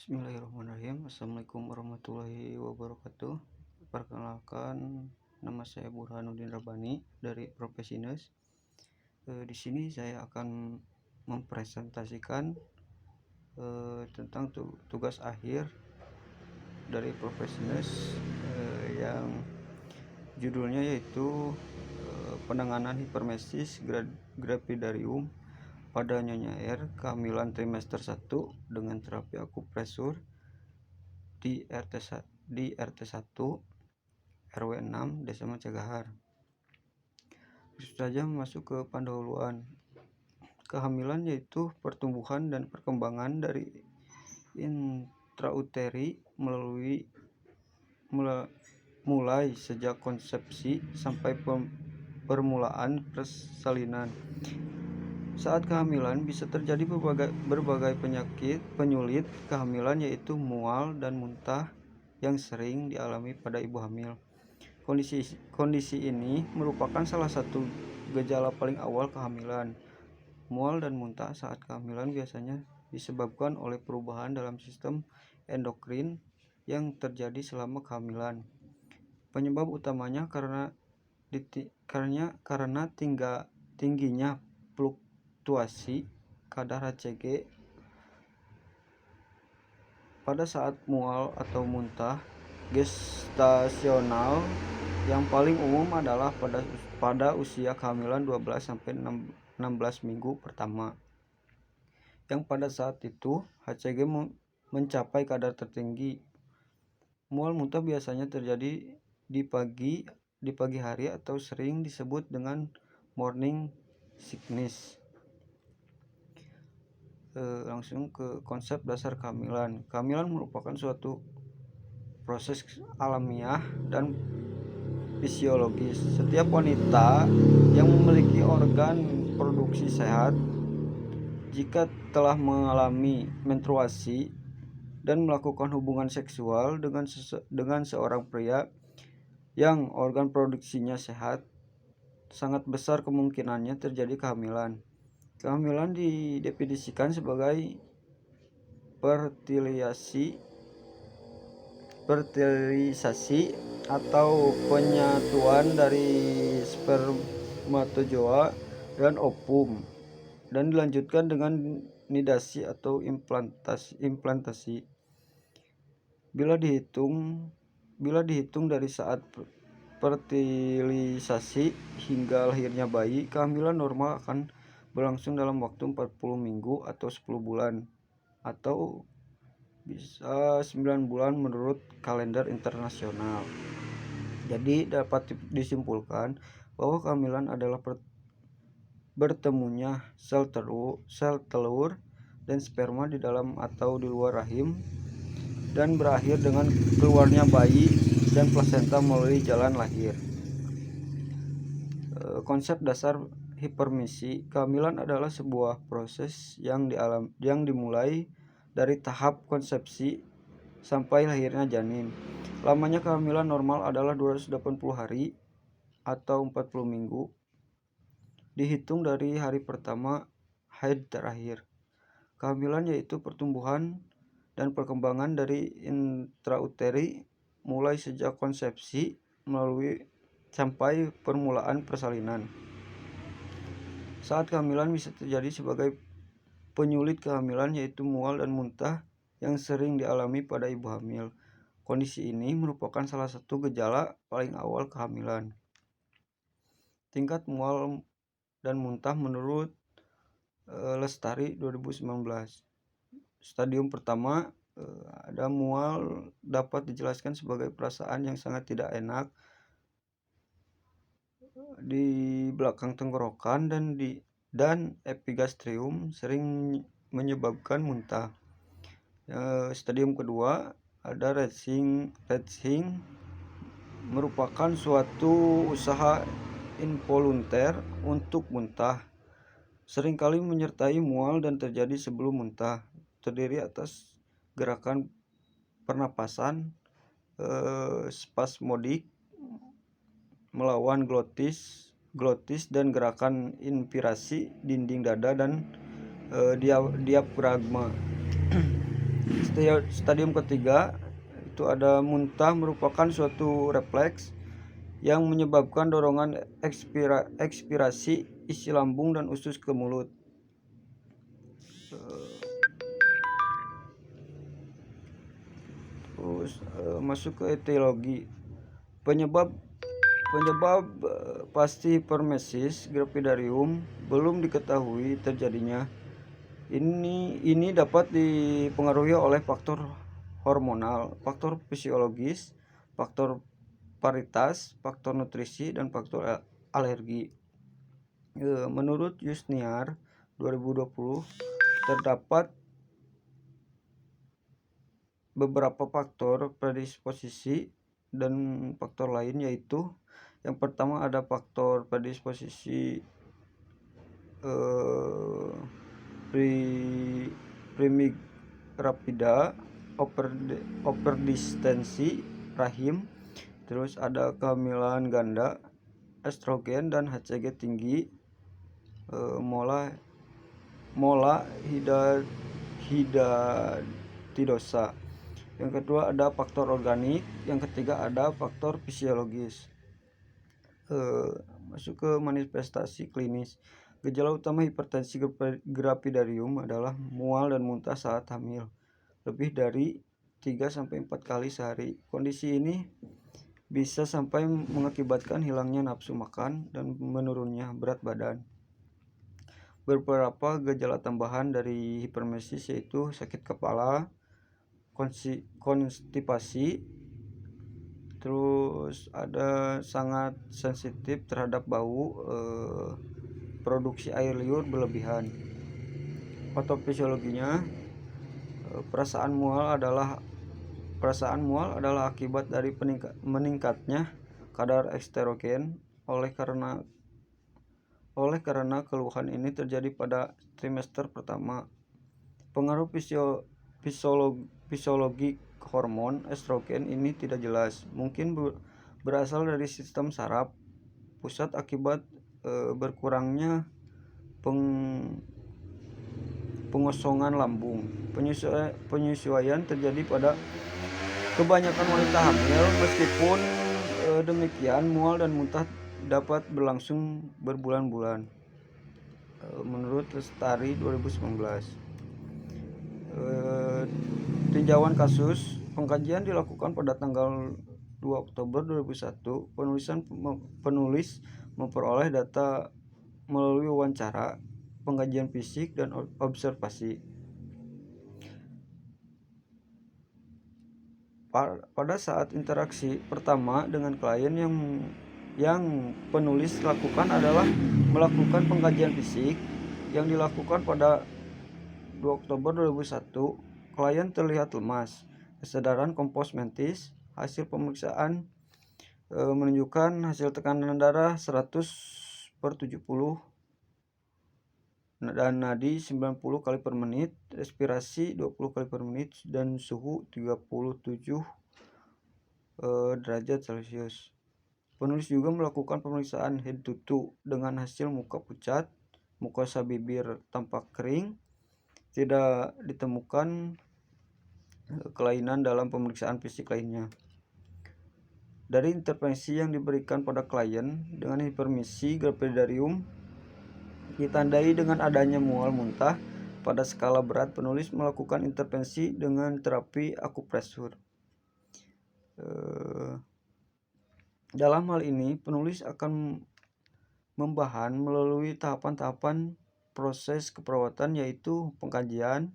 Bismillahirrahmanirrahim. Assalamualaikum warahmatullahi wabarakatuh. Perkenalkan, nama saya Burhanuddin Rabbani dari Profesi Nurse. Di sini saya akan mempresentasikan tentang tugas akhir dari Profesi Nurse yang judulnya yaitu penanganan hipermesis gravidarum pada Nyonya R kehamilan trimester 1 dengan terapi akupresur di RT 1 RW 6 Desa Macagahar. Langsung saja masuk ke pendahuluan. Kehamilan yaitu pertumbuhan dan perkembangan dari intrauteri mulai sejak konsepsi sampai permulaan persalinan. Saat kehamilan bisa terjadi berbagai penyakit penyulit kehamilan yaitu mual dan muntah yang sering dialami pada ibu hamil. Kondisi ini merupakan salah satu gejala paling awal kehamilan. Mual dan muntah saat kehamilan biasanya disebabkan oleh perubahan dalam sistem endokrin yang terjadi selama kehamilan. Penyebab utamanya karena tingginya fluktuasi kadar HCG pada saat mual atau muntah gestasional. Yang paling umum adalah pada usia kehamilan 12-16 minggu pertama, yang pada saat itu HCG mencapai kadar tertinggi. Mual muntah biasanya terjadi di pagi hari atau sering disebut dengan morning sickness. Langsung ke konsep dasar kehamilan. Kehamilan merupakan suatu proses alamiah dan fisiologis. Setiap wanita yang memiliki organ produksi sehat, jika telah mengalami menstruasi dan melakukan hubungan seksual dengan seorang pria yang organ produksinya sehat, sangat besar kemungkinannya terjadi kehamilan. Kehamilan didefinisikan sebagai fertilisasi atau penyatuan dari spermatozoa dan ovum dan dilanjutkan dengan nidasi atau implantasi. Bila dihitung dari saat fertilisasi hingga lahirnya bayi, kehamilan normal akan berlangsung dalam waktu 40 minggu atau 10 bulan atau bisa 9 bulan menurut kalender internasional. Jadi dapat disimpulkan bahwa kehamilan adalah bertemunya sel telur dan sperma di dalam atau di luar rahim dan berakhir dengan keluarnya bayi dan plasenta melalui jalan lahir. Konsep dasar hipermesi. Kehamilan adalah sebuah proses yang dimulai dari tahap konsepsi sampai lahirnya janin. Lamanya kehamilan normal adalah 280 hari atau 40 minggu, dihitung dari hari pertama haid terakhir. Kehamilan yaitu pertumbuhan dan perkembangan dari intrauteri mulai sejak konsepsi sampai permulaan persalinan. Saat kehamilan bisa terjadi sebagai penyulit kehamilan yaitu mual dan muntah yang sering dialami pada ibu hamil. Kondisi ini merupakan salah satu gejala paling awal kehamilan. Tingkat mual dan muntah menurut Lestari 2019. Stadium pertama, ada mual dapat dijelaskan sebagai perasaan yang sangat tidak enak di belakang tenggorokan dan epigastrium, sering menyebabkan muntah. Stadium kedua ada retching merupakan suatu usaha involunter untuk muntah, seringkali menyertai mual dan terjadi sebelum muntah, terdiri atas gerakan pernapasan spasmodik melawan glotis dan gerakan inspirasi dinding dada dan diafragma. Stadium ketiga itu ada muntah, merupakan suatu refleks yang menyebabkan dorongan ekspirasi isi lambung dan usus ke mulut. Terus masuk ke etiologi. Penyebab pasti hipermesis gravidarum belum diketahui terjadinya. Ini dapat dipengaruhi oleh faktor hormonal, faktor fisiologis, faktor paritas, faktor nutrisi, dan faktor alergi. Menurut Yusniar 2020, terdapat beberapa faktor predisposisi dan faktor lain, yaitu yang pertama ada faktor predisposisi primigrapida, overdistensi rahim, terus ada kehamilan ganda, estrogen dan HCG tinggi, mola hidatidosa. Yang kedua ada faktor organik, yang ketiga ada faktor fisiologis. Masuk ke manifestasi klinis. Gejala utama hipertensi gravidarum adalah mual dan muntah saat hamil lebih dari 3-4 kali sehari. Kondisi ini bisa sampai mengakibatkan hilangnya nafsu makan dan menurunnya berat badan. Beberapa gejala tambahan dari hipermesis yaitu sakit kepala, konstipasi, terus ada sangat sensitif terhadap bau, produksi air liur berlebihan. Patofisiologinya, perasaan mual adalah akibat dari meningkatnya kadar estrogen. Oleh karena keluhan ini terjadi pada trimester pertama. Pengaruh fisiologi hormon estrogen ini tidak jelas, mungkin berasal dari sistem saraf pusat akibat berkurangnya pengosongan lambung. Penyesuaian terjadi pada kebanyakan wanita hamil. Meskipun demikian, mual dan muntah dapat berlangsung berbulan-bulan. Menurut Lestari 2019. Tinjauan kasus. Pengkajian dilakukan pada tanggal 2 Oktober 2001. Penulis memperoleh data melalui wawancara, pengkajian fisik, dan observasi. Pada saat interaksi pertama dengan klien, yang penulis lakukan adalah melakukan pengkajian fisik yang dilakukan pada 2 Oktober 2001. Klien terlihat lemas, kesadaran kompos mentis. Hasil pemeriksaan menunjukkan hasil tekanan darah 100/70 dan nadi 90 kali per menit, respirasi 20 kali per menit, dan suhu 37 derajat Celcius. Penulis juga melakukan pemeriksaan head to toe dengan hasil muka pucat, mukosa bibir tampak kering. Tidak ditemukan kelainan dalam pemeriksaan fisik lainnya. Dari intervensi yang diberikan pada klien dengan hipermesis gravidarum ditandai dengan adanya mual muntah pada skala berat, penulis melakukan intervensi dengan terapi akupresur. Dalam hal ini, penulis akan membahas melalui tahapan-tahapan proses keperawatan, yaitu pengkajian,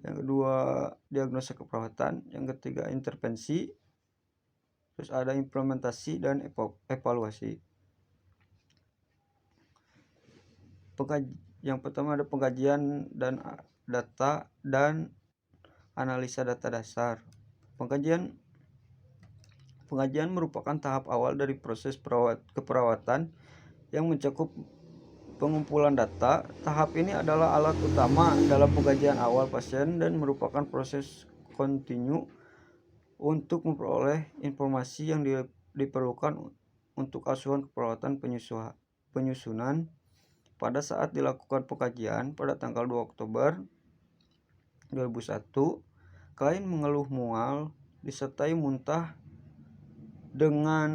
yang kedua diagnosa keperawatan, yang ketiga intervensi, terus ada implementasi dan evaluasi. Yang pertama ada pengkajian dan data dan analisa data dasar. Pengkajian merupakan tahap awal dari proses keperawatan yang mencakup pengumpulan data. Tahap ini adalah alat utama dalam pengkajian awal pasien dan merupakan proses kontinu untuk memperoleh informasi yang diperlukan untuk asuhan keperawatan penyusunan. Pada saat dilakukan pengkajian pada tanggal 2 Oktober 2001, klien mengeluh mual disertai muntah dengan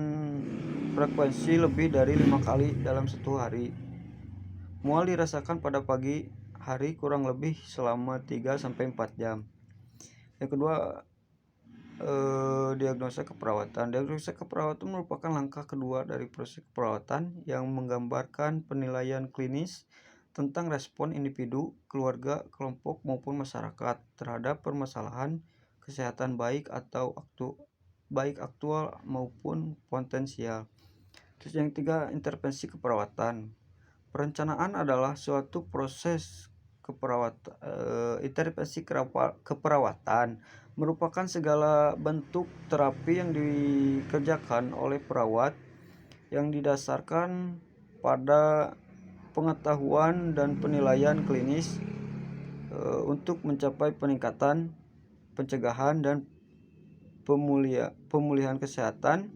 frekuensi lebih dari 5 kali dalam satu hari. Mual dirasakan pada pagi hari kurang lebih selama 3-4 jam. Yang kedua, diagnosa keperawatan. Diagnosa keperawatan merupakan langkah kedua dari proses keperawatan yang menggambarkan penilaian klinis tentang respon individu, keluarga, kelompok maupun masyarakat terhadap permasalahan kesehatan baik aktual maupun potensial. Terus yang ketiga, intervensi keperawatan. Perencanaan adalah suatu proses keperawatan. Intervensi keperawatan merupakan segala bentuk terapi yang dikerjakan oleh perawat yang didasarkan pada pengetahuan dan penilaian klinis untuk mencapai peningkatan, pencegahan, dan pemulihan kesehatan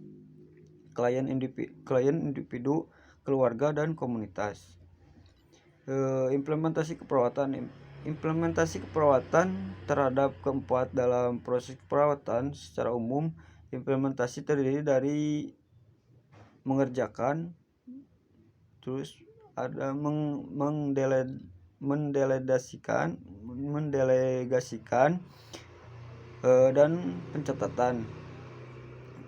klien individu, keluarga, dan komunitas. Implementasi keperawatan. Implementasi keperawatan terhadap keempat dalam proses keperawatan secara umum. Implementasi terdiri dari mengerjakan, terus ada mendelegasikan dan pencatatan.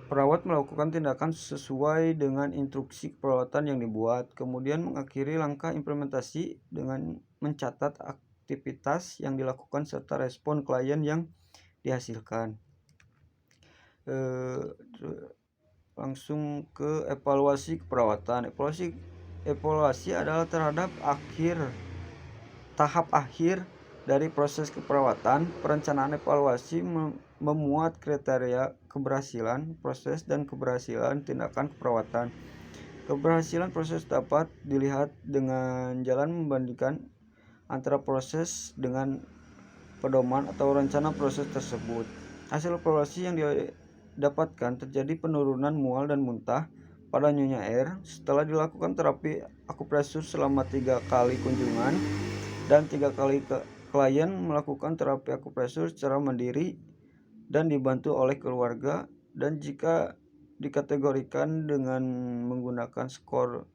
Perawat melakukan tindakan sesuai dengan instruksi keperawatan yang dibuat, kemudian mengakhiri langkah implementasi dengan mencatat aktivitas yang dilakukan serta respon klien yang dihasilkan. Langsung ke evaluasi keperawatan. Evaluasi adalah terhadap tahap akhir dari proses keperawatan. Perencanaan evaluasi memuat kriteria keberhasilan proses dan keberhasilan tindakan keperawatan. Keberhasilan proses dapat dilihat dengan jalan membandingkan antara proses dengan pedoman atau rencana proses tersebut. Hasil evaluasi yang didapatkan terjadi penurunan mual dan muntah pada Nyonya R setelah dilakukan terapi akupresur selama 3 kali kunjungan dan 3 kali klien melakukan terapi akupresur secara mandiri dan dibantu oleh keluarga, dan jika dikategorikan dengan menggunakan skor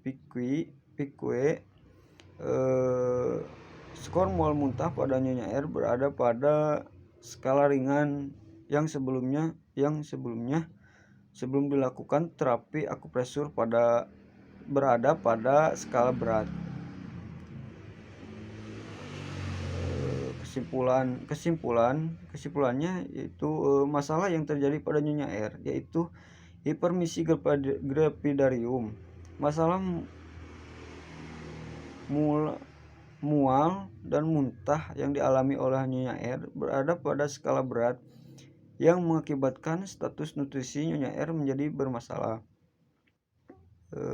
PIQUE, skor mual muntah pada Nyonya R berada pada skala ringan yang sebelum dilakukan terapi akupresur berada pada skala berat. Kesimpulannya yaitu masalah yang terjadi pada Nyonya R yaitu hipermisi grapidarium. Masalah mual dan muntah yang dialami oleh Nyonya R berada pada skala berat yang mengakibatkan status nutrisi Nyonya R menjadi bermasalah.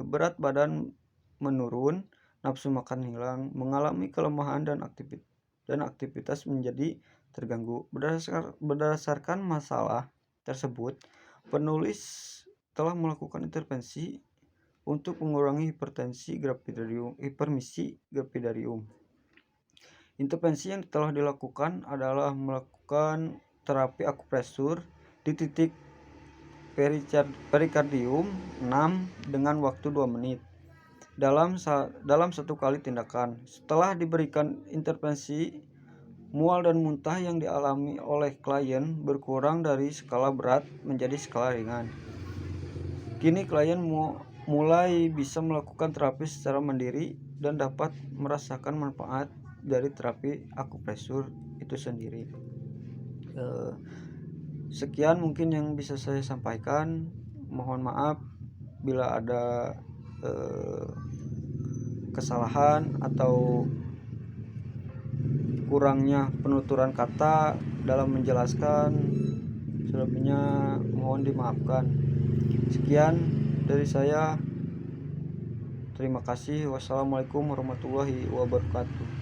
Berat badan menurun, nafsu makan hilang, mengalami kelemahan dan aktivitas menjadi terganggu. Berdasarkan masalah tersebut, penulis telah melakukan intervensi untuk mengurangi hipermisi grapidarium. Intervensi yang telah dilakukan adalah melakukan terapi akupresur di titik perikardium 6 dengan waktu 2 menit dalam satu kali tindakan. Setelah diberikan intervensi, mual dan muntah yang dialami oleh klien berkurang dari skala berat menjadi skala ringan. Kini klien mulai bisa melakukan terapi secara mandiri dan dapat merasakan manfaat dari terapi akupresur itu sendiri. Sekian mungkin yang bisa saya sampaikan. Mohon maaf bila ada kesalahan atau kurangnya penuturan kata dalam menjelaskan. Selebihnya mohon dimaafkan. Sekian dari saya. Terima kasih. Wassalamualaikum warahmatullahi wabarakatuh.